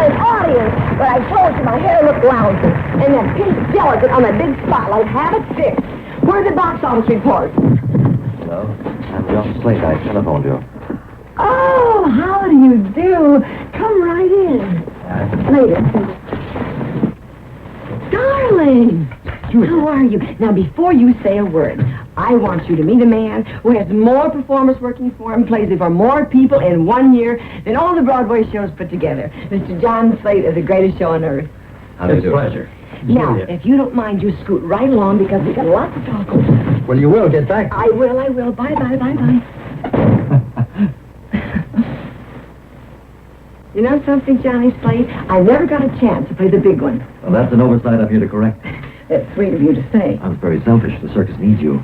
an audience, but I told you my hair looked lousy. And that pink gelatin on that big spotlight, have it fixed. Where's the box office report? Hello, I'm John Slate. I telephoned you. Oh, how do you do? Come right in. Later. Darling, how are you? Now, before you say a word, I want you to meet a man who has more performers working for him, plays it for more people in 1 year than all the Broadway shows put together. Mr. John Slate is the greatest show on earth. It's a pleasure. Now, if you don't mind, you scoot right along because we've got a lot to talk over. Well, you will get back. I will. Bye. You know something, Johnny Slate? I never got a chance to play the big one. Well, that's an oversight I'm here to correct. That's sweet of you to say. I was very selfish. The circus needs you.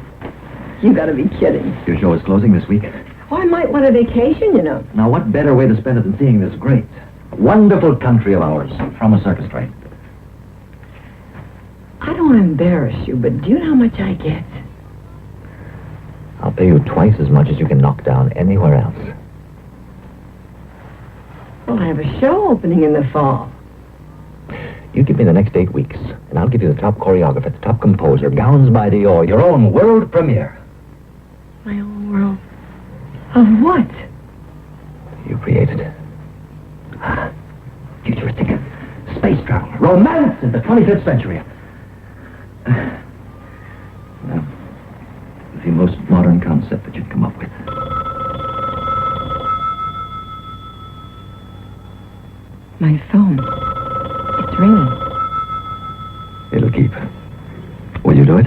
You gotta be kidding. Your show is closing this week. Oh, I might want a vacation, you know. Now, what better way to spend it than seeing this great, wonderful country of ours from a circus train? I don't want to embarrass you, but do you know how much I get? I'll pay you twice as much as you can knock down anywhere else. Well, I have a show opening in the fall. You give me the next 8 weeks, and I'll give you the top choreographer, the top composer, gowns by Dior, your own world premiere. My own world? Of what? You created it. Futuristic. Space travel. Romance in the 25th century. Well, the most modern concept that you'd come up with. My phone. It's ringing. It'll keep. Will you do it?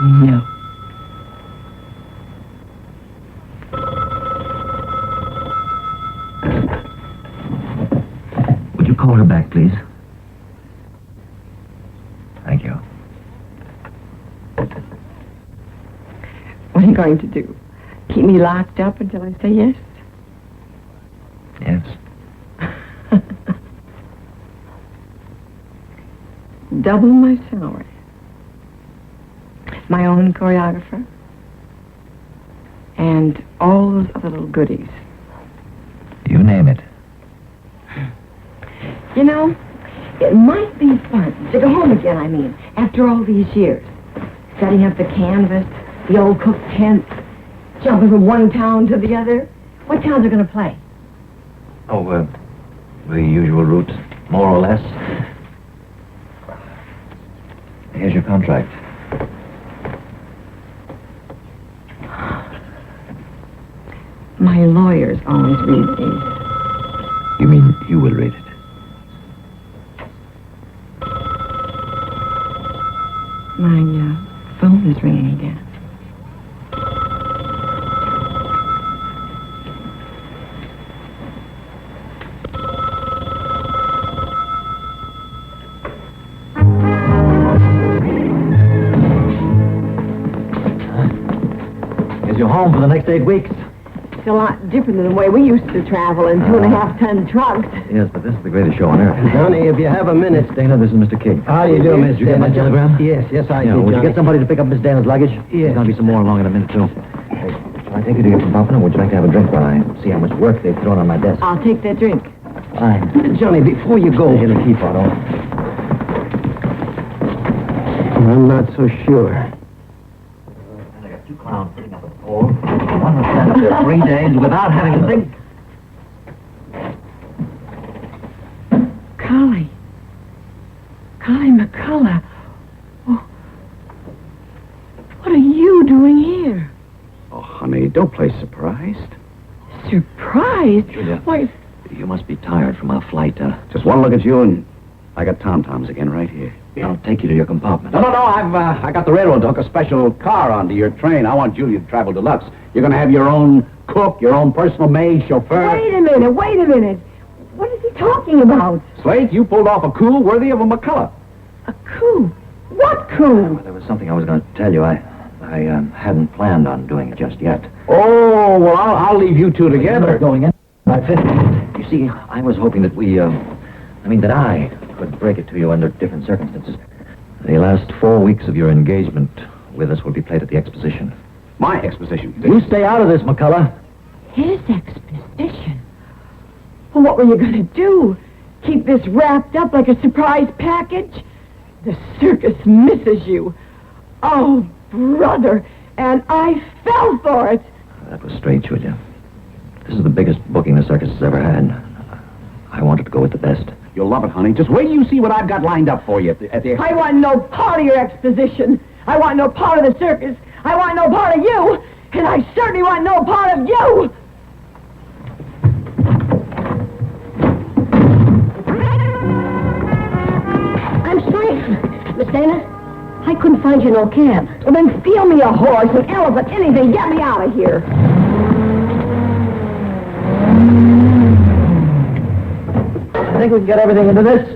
No. Would you call her back, please? Thank you. What are you going to do? Keep me locked up until I say yes? Yes. Double my salary. My own choreographer. And all those other little goodies. You name it. You know, it might be fun to go home again, I mean, after all these years. Setting up the canvas, the old cook tent, jumping from one town to the other. What towns are going to play? Oh, the usual route, more or less. Here's your contract. My lawyers always read these. You mean you will read it? My phone is ringing again. Is your home for the next 8 weeks? It's a lot different than the way we used to travel in 2.5-ton trucks. Yes, but this is the greatest show on earth. Johnny, if you have a minute. Dana, this is Mr. King. How do you do, Miss Did you get my Dana? telegram? Yes, I did, Would you Johnny. get somebody to pick up Miss Dana's luggage? Yes. There's going to be some more along in a minute, too. Hey, shall I take you to your compartment, or would you like to have a drink while I see how much work they've thrown on my desk? I'll take that drink. Fine. Johnny, before you go... Here to keep, Otto. I'm not so sure. And I got 2 clowns putting up a pole. One will stand up there 3 days without having to think. Collie McCullough. Oh. What are you doing here? Oh, honey, don't play surprised. Surprised? Julia. Why... You must be tired from our flight. Just one look at you and I got tom-toms again right here. I'll take you to your compartment. No, I got the railroad to hook a special car onto your train. I want Julia to travel deluxe. You're going to have your own cook, your own personal maid, chauffeur. Wait a minute. What is he talking about? Slate, you pulled off a coup worthy of a McCullough. A coup? What coup? Well, there was something I was going to tell you. I hadn't planned on doing it just yet. Oh, well, I'll leave you two together. Going in. You see, I was hoping that that I could break it to you under different circumstances. The last 4 weeks of your engagement with us will be played at the exposition. My exposition? You stay out of this, McCullough. His exposition? Well, what were you going to do? Keep this wrapped up like a surprise package? The circus misses you. Oh, brother, and I fell for it. That was straight, Julia. This is the biggest booking the circus has ever had. I wanted to go with the best. You'll love it, honey. Just wait till you see what I've got lined up for you at the... I want no part of your exposition. I want no part of the circus. I want no part of you. And I certainly want no part of you. I'm sorry, Miss Dana. I couldn't find you no cab. Well, then steal me a horse, an elephant, anything. Get me out of here. I think we can get everything into this.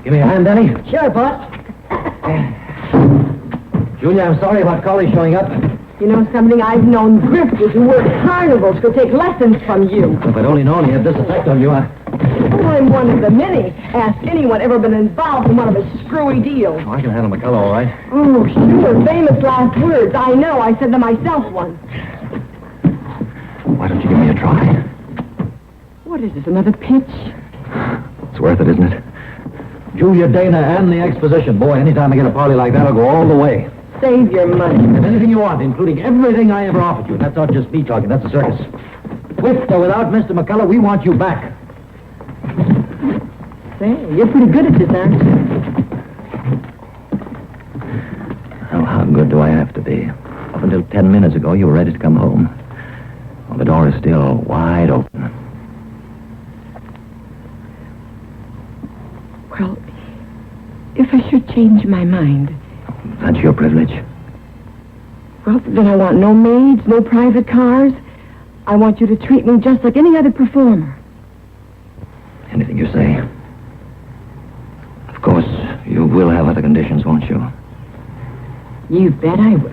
Give me a hand, Danny. Sure, boss. Julia, I'm sorry about Collie showing up. You know something? I've known grifters who work carnivals could take lessons from you. If I'd only known he had this effect on you, Oh, I'm one of the many. Ask anyone ever been involved in one of his screwy deals. I can handle McCullough all right. Oh, sure. Famous last words. I know. I said them myself once. Why don't you give me a try? What is this, another pitch? It's worth it, isn't it? Julia, Dana, and the exposition. Boy, anytime I get a party like that, I'll go all the way. Save your money. If anything you want, including everything I ever offered you. And that's not just me talking, that's the circus. With or without Mr. McCullough, we want you back. Say, you're pretty good at this, aren't you? Well, how good do I have to be? Up until 10 minutes ago, you were ready to come home. Well, the door is still wide open. Well, if I should change my mind, That's your privilege. well, then I want no maids, no private cars. I want you to treat me just like any other performer. Anything you say. Of course, you will have other conditions, won't you? You bet I will.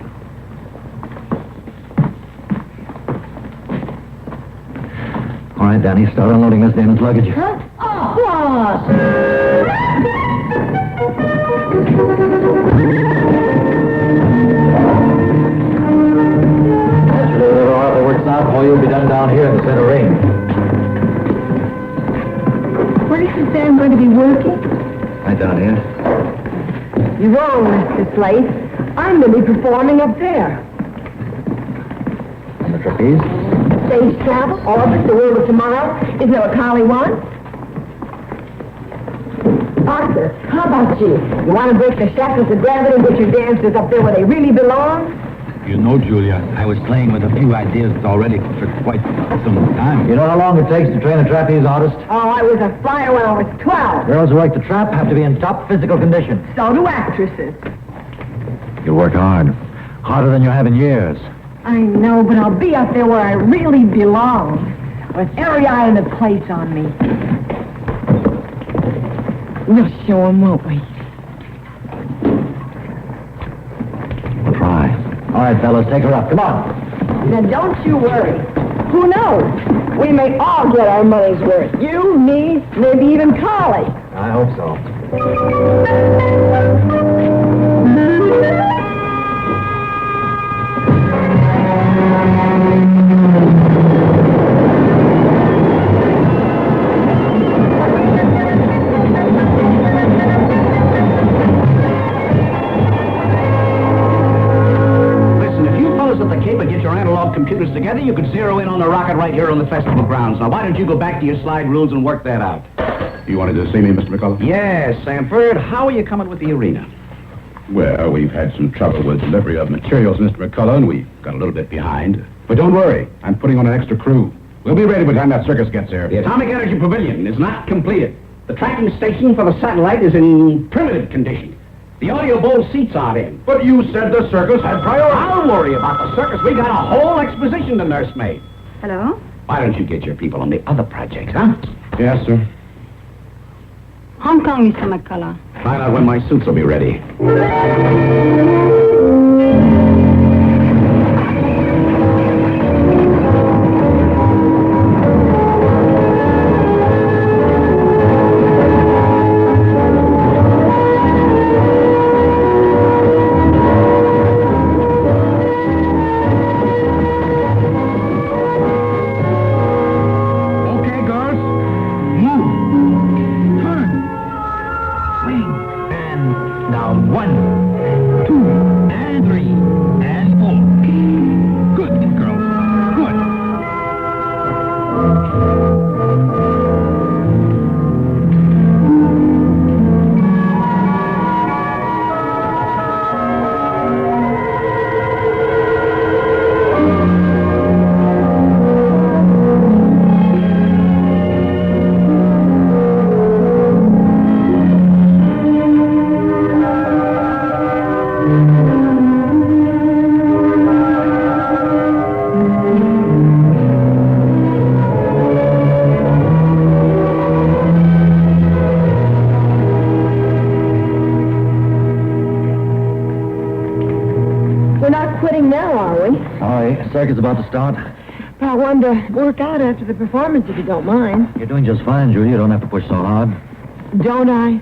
All right, Danny, start unloading Miss Damon's luggage. Huh? Oh, boss. Naturally, whatever Arthur works out for you will be done down here in the center ring. Where is this man going to be working? Right down here. You're wrong, Mr. Slate. I'm going to be performing up there. On the trapeze? Stage travel, orbit, the world of tomorrow. Isn't that what Collie wants? Arthur, how about you? You want to break the shackles of gravity and get your dancers up there where they really belong? You know, Julia, I was playing with a few ideas already for quite some time. You know how long it takes to train a trapeze artist? Oh, I was a flyer when I was 12. Girls who like to trap have to be in top physical condition. So do actresses. You work hard. Harder than you have in years. I know, but I'll be up there where I really belong. With every eye in the place on me. We'll show 'em, won't we? We'll try. All right, fellas, take her up. Come on. Then don't you worry. Who knows? We may all get our money's worth. You, me, maybe even Collie. I hope so. Computers together, you could zero in on the rocket right here on the festival grounds. Now, why don't you go back to your slide rules and work that out? You wanted to see me, Mr. McCullough? Yes, Sanford. How are you coming with the arena? Well, we've had some trouble with delivery of materials, Mr. McCullough, and we got a little bit behind. But don't worry, I'm putting on an extra crew. We'll be ready by the time that circus gets there. The Atomic Energy Pavilion is not completed. The tracking station for the satellite is in primitive condition. The audio bowl seats aren't in. But you said the circus had priority. I'll worry about the circus. We got a whole exposition to nursemaid. Hello? Why don't you get your people on the other projects, huh? Yes, sir. Hong Kong, Mr. McCullough. Find out when my suits will be ready. circus about to start? But I wanted to work out after the performance, if you don't mind. You're doing just fine, Julia. You don't have to push so hard. Don't I?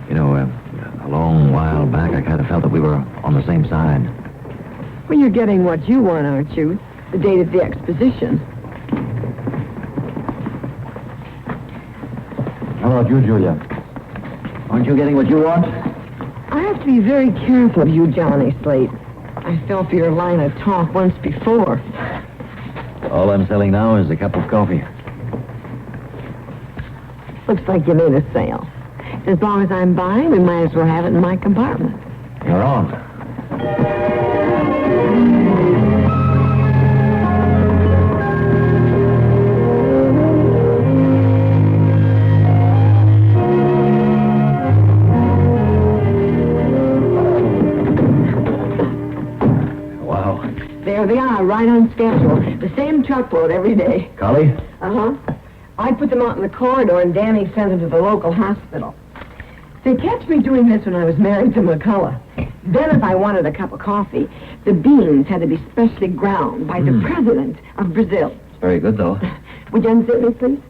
You know, a long while back, I kind of felt that we were on the same side. Well, you're getting what you want, aren't you? The date of the exposition. How about you, Julia? Aren't you getting what you want? I have to be very careful of you, Johnny Slate. I fell for your line of talk once before. All I'm selling now is a cup of coffee. Looks like you made a sale. As long as I'm buying, we might as well have it in my compartment. You're on. There they are, right on schedule. The same truckload every day. Collie? Uh-huh. I put them out in the corridor, and Danny sent them to the local hospital. They catch me doing this when I was married to McCullough. Then if I wanted a cup of coffee, the beans had to be specially ground by the president of Brazil. It's very good, though. Would you unzip me, please?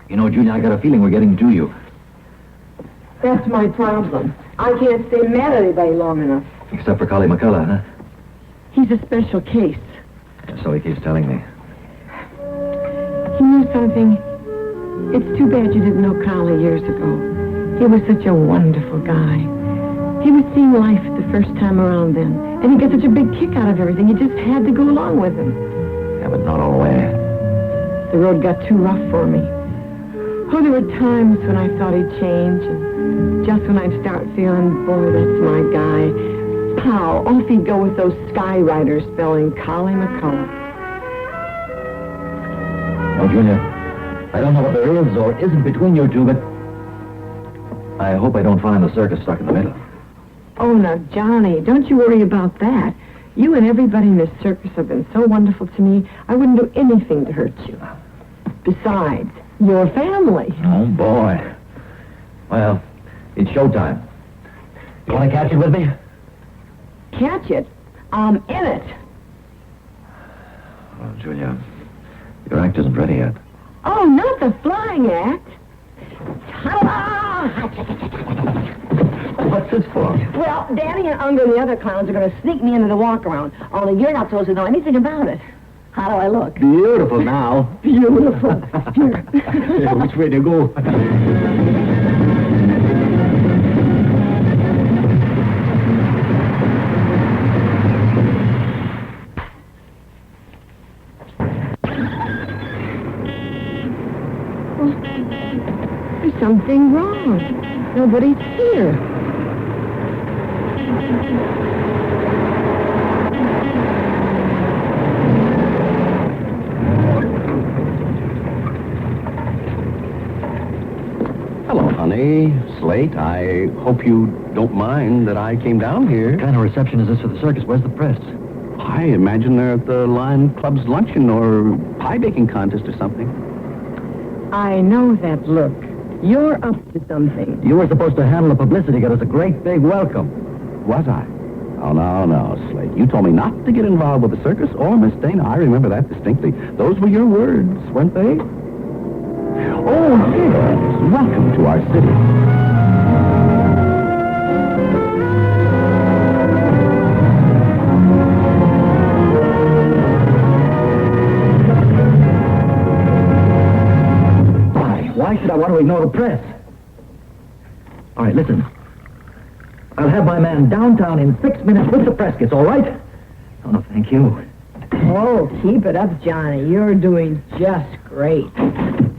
You know, Julia, I got a feeling we're getting to you. That's my problem. I can't stay mad at anybody long enough. Except for Collie McCullough, huh? He's a special case. So he keeps telling me. You knew something? It's too bad you didn't know Collie years ago. He was such a wonderful guy. He was seeing life the first time around then. And he got such a big kick out of everything. You just had to go along with him. Yeah, but not all the way. The road got too rough for me. Oh, there were times when I thought he'd change. And just when I'd start feeling, boy, that's my guy. Pow, off he'd go with those skywriters spelling Collie McCullough. Oh, Julia, I don't know what there is or isn't between you two, but I hope I don't find the circus stuck in the middle. Oh, now, Johnny, don't you worry about that. You and everybody in this circus have been so wonderful to me, I wouldn't do anything to hurt you. Besides, your family. Oh, boy. Well, it's showtime. You want to catch it with me? Catch it? I'm in it. Oh, Julia, your act isn't ready yet. Oh, not the flying act. What's this for? Well, Danny and Unger and the other clowns are going to sneak me into the walk-around, only you're not supposed to know anything about it. How do I look? Beautiful now. Beautiful. Here. Yeah, which way to go? There's something wrong. Nobody's here. Hello, honey. Slate, I hope you don't mind that I came down here. What kind of reception is this for the circus? Where's the press? I imagine they're at the Lion Club's luncheon or pie baking contest or something. I know that look. You're up to something. You were supposed to handle the publicity, get us a great big welcome. Was I? Oh, no, Slate. You told me not to get involved with the circus or Miss Dana. I remember that distinctly. Those were your words, weren't they? Oh, yes. Welcome to our city. Why should I want to ignore the press? All right, listen. I'll have my man downtown in 6 minutes with the press kits, all right? Oh, thank you. Oh, keep it up, Johnny. You're doing just great.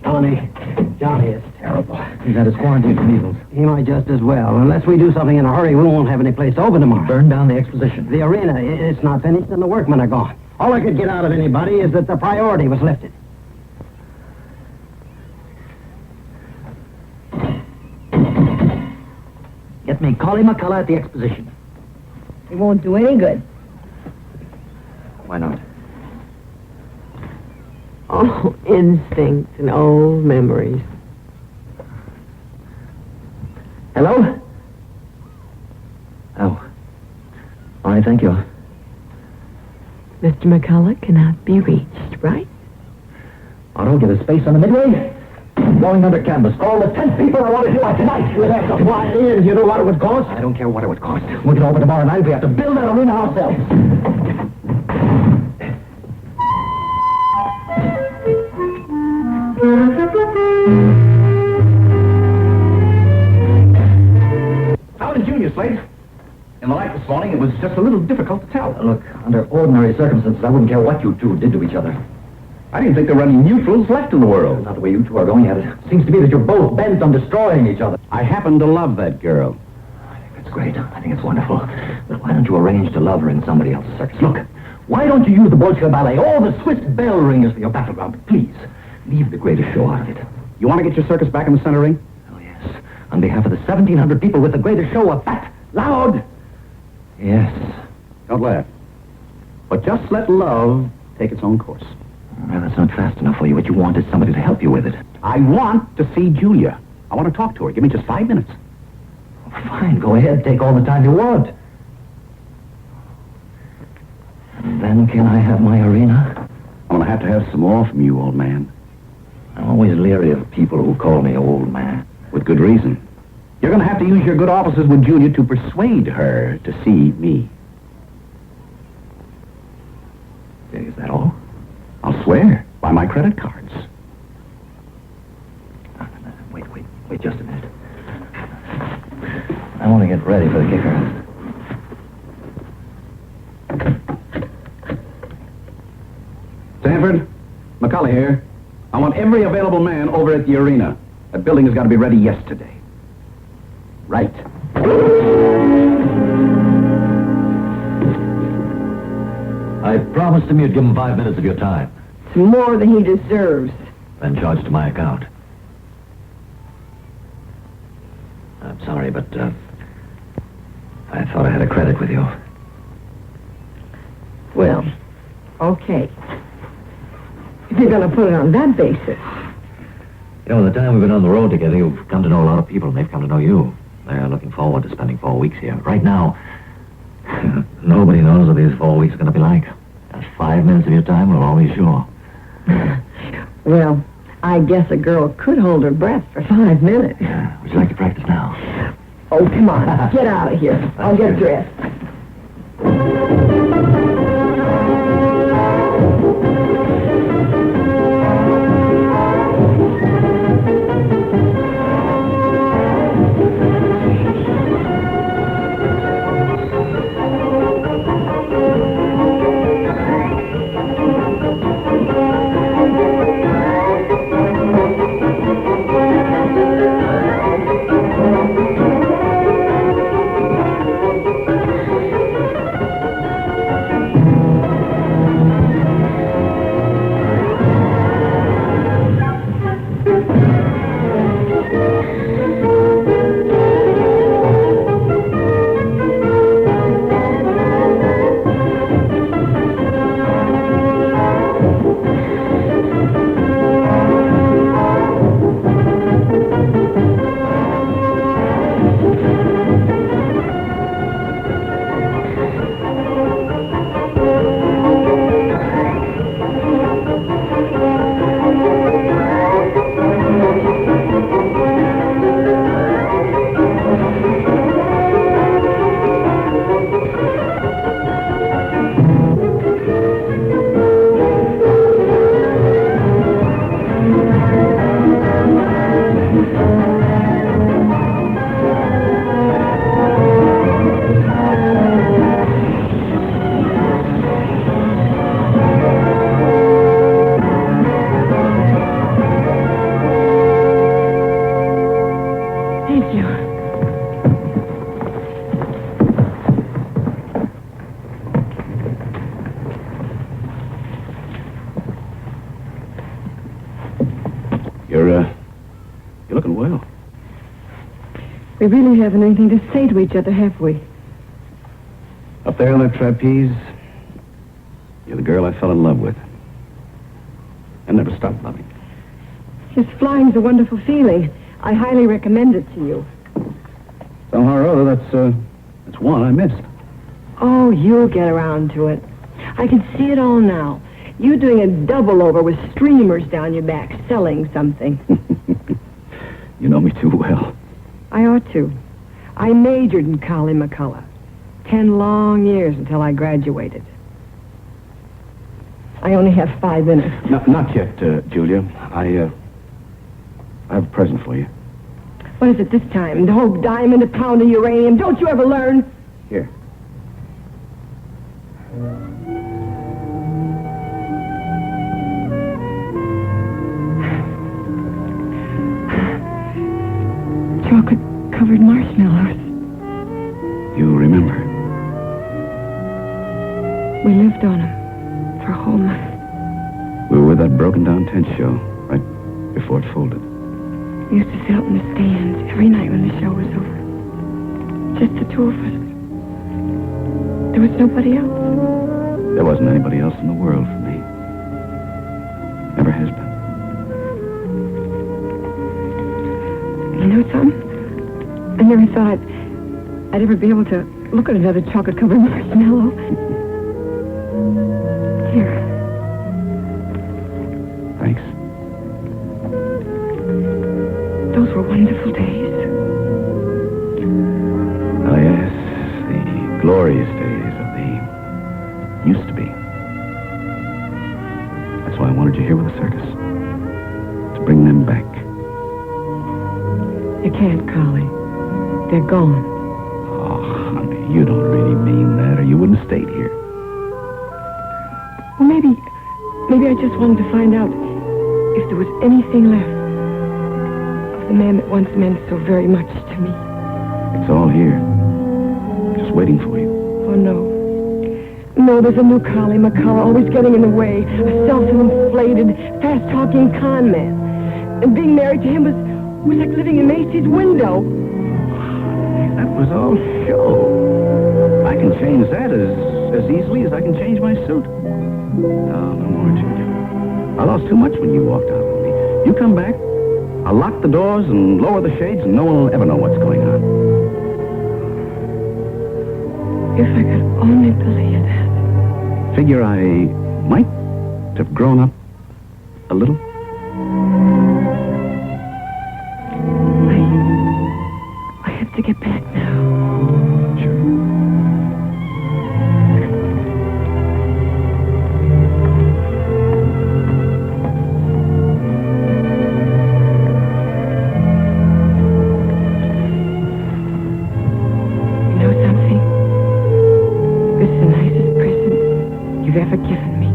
Johnny is terrible. He's had his quarantine for measles. He might just as well. Unless we do something in a hurry, we won't have any place to open tomorrow. Burn down the exposition. The arena, it's not finished, and the workmen are gone. All I could get out of anybody is that the priority was lifted. Get me Collie McCullough at the exposition. It won't do any good. Why not? Oh, instincts and old memories. Hello? Oh. All right, thank you. Mr. McCullough cannot be reached, right? Otto, get a space on the midway. Going under canvas. All the 10 people I want to do it tonight. We'll have to fly in. You know what it would cost? I don't care what it would cost. We'll get over tomorrow night. We have to build that arena ourselves. How is Junior, Slate? In the light this morning, it was just a little difficult to tell. Look, under ordinary circumstances, I wouldn't care what you two did to each other. I didn't think there were any neutrals left in the world. Not the way you two are going at it. Seems to me that you're both bent on destroying each other. I happen to love that girl. I think that's great. I think it's wonderful. But why don't you arrange to love her in somebody else's circus? Look, why don't you use the Bolshoi Ballet, all the Swiss bell ringers for your battleground? Please, leave the greatest show out of it. You want to get your circus back in the center ring? Oh, yes. On behalf of the 1,700 people with the greatest show, a fat, loud... Yes. Don't laugh. But just let love take its own course. Well, that's not fast enough for you. What you want is somebody to help you with it. I want to see Julia. I want to talk to her. Give me just 5 minutes. Oh, fine, go ahead. Take all the time you want. And then can I have my arena? I'm going to have some more from you, old man. I'm always leery of people who call me old man. With good reason. You're going to have to use your good offices with Julia to persuade her to see me. Is that all? I'll swear by my credit cards. Wait just a minute. I want to get ready for the kicker. Sanford, McCullough here. I want every available man over at the arena. That building has got to be ready yesterday. Right. I promised him you'd give him 5 minutes of your time. It's more than he deserves. Then charged to my account. I'm sorry, but I thought I had a credit with you. Well, okay. If you're going to put it on that basis. You know, in the time we've been on the road together, you've come to know a lot of people, and they've come to know you. They're looking forward to spending 4 weeks here. Right now, nobody knows what these 4 weeks are going to be like. Just 5 minutes of your time, we'll always sure. Well, I guess a girl could hold her breath for 5 minutes. Yeah. Would you like to practice now? Oh, come on. Get out of here. I'll get dressed. You're looking well. We really haven't anything to say to each other, have we? Up there on that trapeze, you're the girl I fell in love with. I never stopped loving. Yes, flying's a wonderful feeling. I highly recommend it to you. Somehow or other, that's one I missed. Oh, you'll get around to it. I can see it all now. You doing a double over with streamers down your back, selling something. You know me too well. I ought to. I majored in Collie McCullough. 10 long years until I graduated. I only have 5 minutes. No, not yet, Julia. I have a present for you. What is it this time? The whole diamond, a pound of uranium. Don't you ever learn? Here. Chocolate-covered marshmallows. You remember? We lived on them for a whole month. We were with that broken-down tent show right before it folded. We used to sit out in the stands every night when the show was over. Just the 2 of us. There was nobody else. There wasn't anybody else in the world for me. Never has been. You know something? I never thought I'd ever be able to look at another chocolate-covered marshmallow. Here. Thanks. Those were wonderful days. Oh, yes. The glorious days of the used to be. That's why I wanted you here with the circus. To bring them back. You can't, Collie. They're gone. Oh, honey, you don't really mean that, or you wouldn't have stayed here. Well, maybe I just wanted to find out if there was anything left of the man that once meant so very much to me. It's all here. Just waiting for you. Oh, no. No, there's a new Collie McCullough always getting in the way. A self-inflated, fast-talking con man. And being married to him was like living in Macy's window. That was all show. I can change that as easily as I can change my suit. No more, Julia. I lost too much when you walked out on me. You come back, I'll lock the doors and lower the shades, and no one will ever know what's going on. If I could only believe that. Figure I might have grown up a little. I have to get back now. Sure. You know something? This is the nicest present you've ever given me.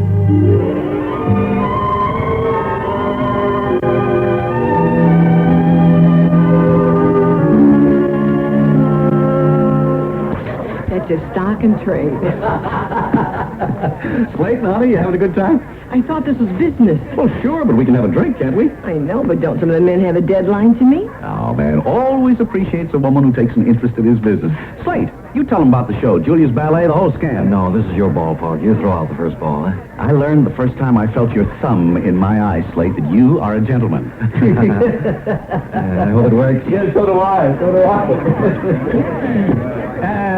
That's your stock and trade. Slate, honey, you having a good time? I thought this was business. Well, sure, but we can have a drink, can't we? I know, but don't some of the men have a deadline to meet? Oh, man, always appreciates a woman who takes an interest in his business. Slate, you tell him about the show. Julia's ballet, the whole scam. No, this is your ballpark. You throw out the first ball, eh? I learned the first time I felt your thumb in my eye, Slate, that you are a gentleman. I hope it works. Yes, so do I. So do I.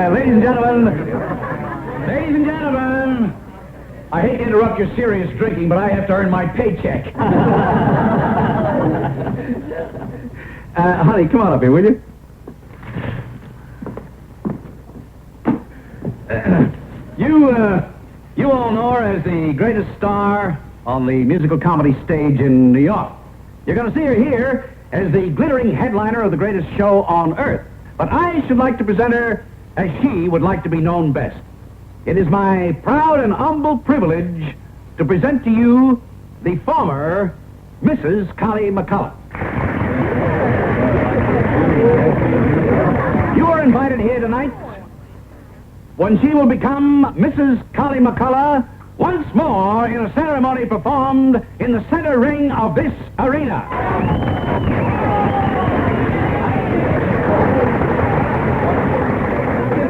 Ladies and gentlemen. Ladies and gentlemen. I hate to interrupt your serious drinking, but I have to earn my paycheck. Honey, come on up here, will you? You all know her as the greatest star on the musical comedy stage in New York. You're going to see her here as the glittering headliner of the greatest show on earth. But I should like to present her as she would like to be known best. It is my proud and humble privilege to present to you the former Mrs. Collie McCullough. You are invited here tonight when she will become Mrs. Collie McCullough once more in a ceremony performed in the center ring of this arena.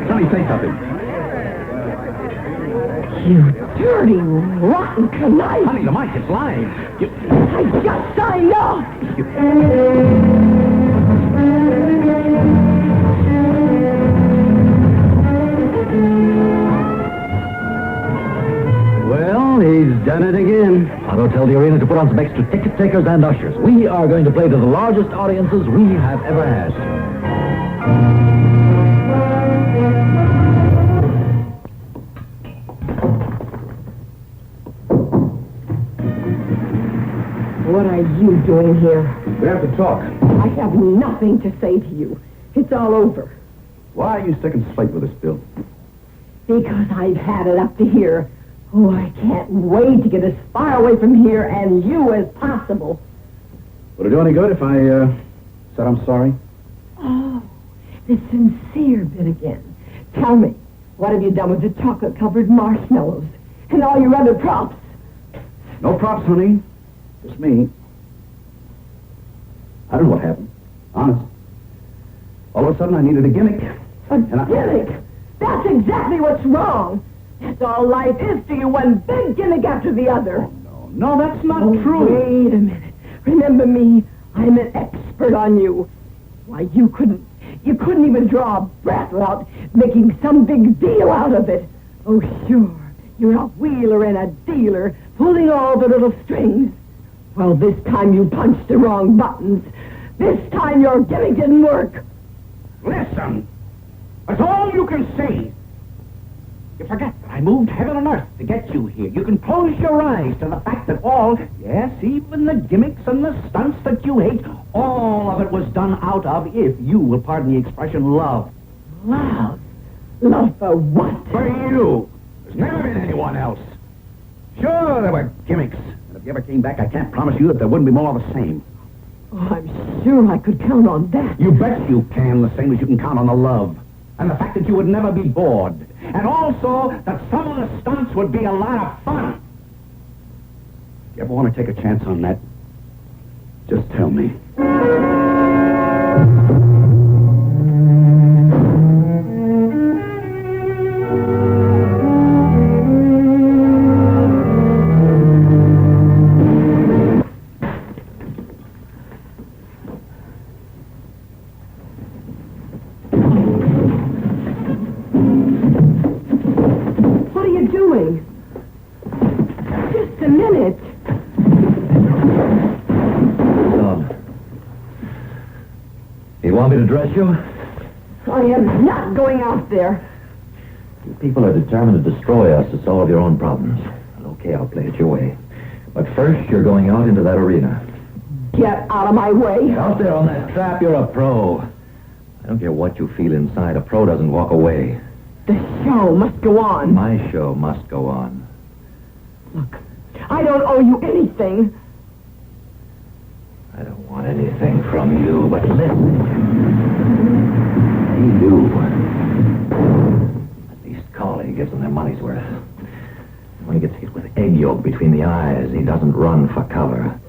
Sonny, say something. You dirty, rotten conniving. Honey, the mic is live. I just signed off. He's done it again. Otto, tell the arena to put on some extra ticket takers and ushers. We are going to play to the largest audiences we have ever had. What are you doing here? We have to talk. I have nothing to say to you. It's all over. Why are you sticking Slate with us, Bill? Because I've had it up to here. Oh, I can't wait to get as far away from here and you as possible. Would it do any good if I said I'm sorry? Oh, the sincere bit again. Tell me, what have you done with the chocolate-covered marshmallows and all your other props? No props, honey. Just me. I don't know what happened. Honest. All of a sudden, I needed a gimmick. A gimmick? That's exactly what's wrong. That's all life is to you, one big gimmick after the other. No, that's not true. Wait a minute. Remember me. I'm an expert on you. Why, you couldn't even draw a breath without making some big deal out of it. Oh, sure. You're a wheeler and a dealer, pulling all the little strings. Well, this time you punched the wrong buttons. This time your gimmick didn't work. Listen, that's all you can see. You forget that I moved heaven and earth to get you here. You can close your eyes to the fact that yes, even the gimmicks and the stunts that you hate, all of it was done out of, if you will pardon the expression, love. Love? Love for what? For you. There's never been anyone else. Sure, there were gimmicks. And if you ever came back, I can't promise you that there wouldn't be more of the same. Oh, I'm sure I could count on that. You bet you can, the same as you can count on the love. And the fact that you would never be bored. And also that some of the stunts would be a lot of fun. You ever want to take a chance on that? Just tell me. Want me to dress you? I am not going out there. You people are determined to destroy us to solve your own problems. Okay, I'll play it your way. But first, you're going out into that arena. Get out of my way. Out there on that trap, you're a pro. I don't care what you feel inside. A pro doesn't walk away. The show must go on. My show must go on. Look, I don't owe you anything. I don't want anything from you, but listen. They do. At least Collie gives them their money's worth. When he gets hit with egg yolk between the eyes, he doesn't run for cover.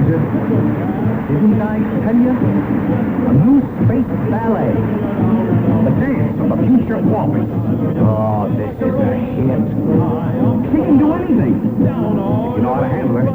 told you. Didn't I tell you? A new space ballet. The dance of the future walking. Oh, this is a hit. She can do anything. You know how to handle her.